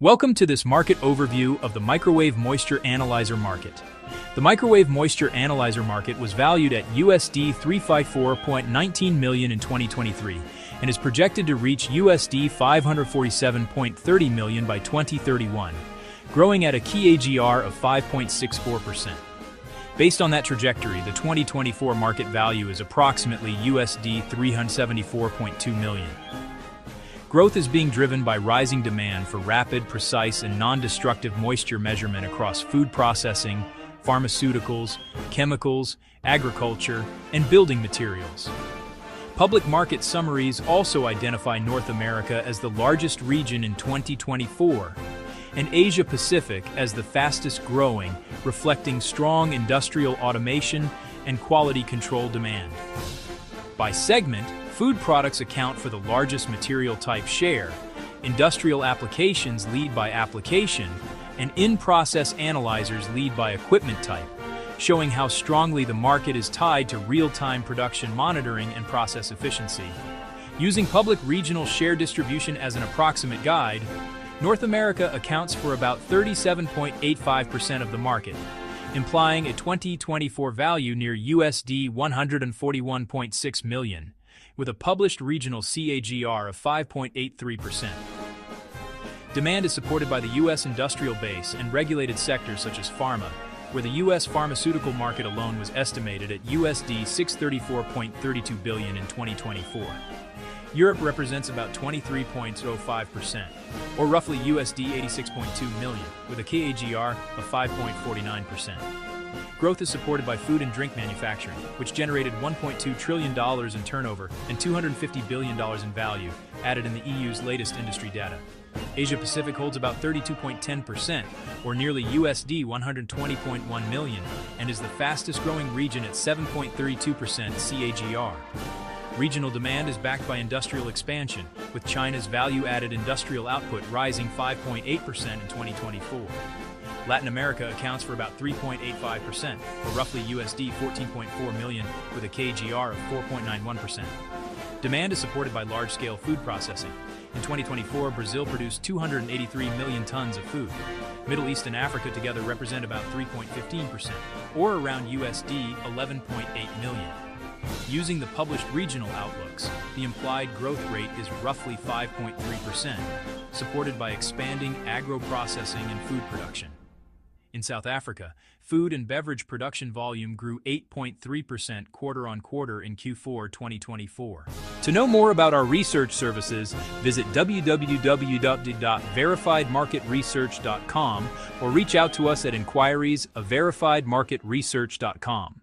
Welcome to this market overview of the microwave moisture analyzer market. The microwave moisture analyzer market was valued at USD 354.19 million in 2023 and is projected to reach USD 547.30 million by 2031, growing at a CAGR of 5.64%. Based on that trajectory, the 2024 market value is approximately USD 374.2 million. Growth is being driven by rising demand for rapid, precise, and non-destructive moisture measurement across food processing, pharmaceuticals, chemicals, agriculture, and building materials. Public market summaries also identify North America as the largest region in 2024, and Asia Pacific as the fastest growing, reflecting strong industrial automation and quality control demand. By segment, food products account for the largest material type share, industrial applications lead by application, and in-process analyzers lead by equipment type, showing how strongly the market is tied to real-time production monitoring and process efficiency. Using public regional share distribution as an approximate guide, North America accounts for about 37.85% of the market, implying a 2024 value near USD 141.6 million, with a published regional CAGR of 5.83%. Demand is supported by the U.S. industrial base and regulated sectors such as pharma, where the U.S. pharmaceutical market alone was estimated at USD 634.32 billion in 2024. Europe represents about 23.05%, or roughly USD 86.2 million, with a CAGR of 5.49%. Growth is supported by food and drink manufacturing, which generated $1.2 trillion in turnover and $250 billion in value, added in the EU's latest industry data. Asia Pacific holds about 32.10%, or nearly USD 120.1 million, and is the fastest growing region at 7.32% CAGR. Regional demand is backed by industrial expansion, with China's value-added industrial output rising 5.8% in 2024. Latin America accounts for about 3.85%, or roughly USD 14.4 million, with a CAGR of 4.91%. Demand is supported by large-scale food processing. In 2024, Brazil produced 283 million tons of food. Middle East and Africa together represent about 3.15%, or around USD 11.8 million. Using the published regional outlooks, the implied growth rate is roughly 5.3%, supported by expanding agro-processing and food production. In South Africa, food and beverage production volume grew 8.3% quarter-on-quarter in Q4 2024. To know more about our research services, visit www.verifiedmarketresearch.com or reach out to us at inquiries@verifiedmarketresearch.com.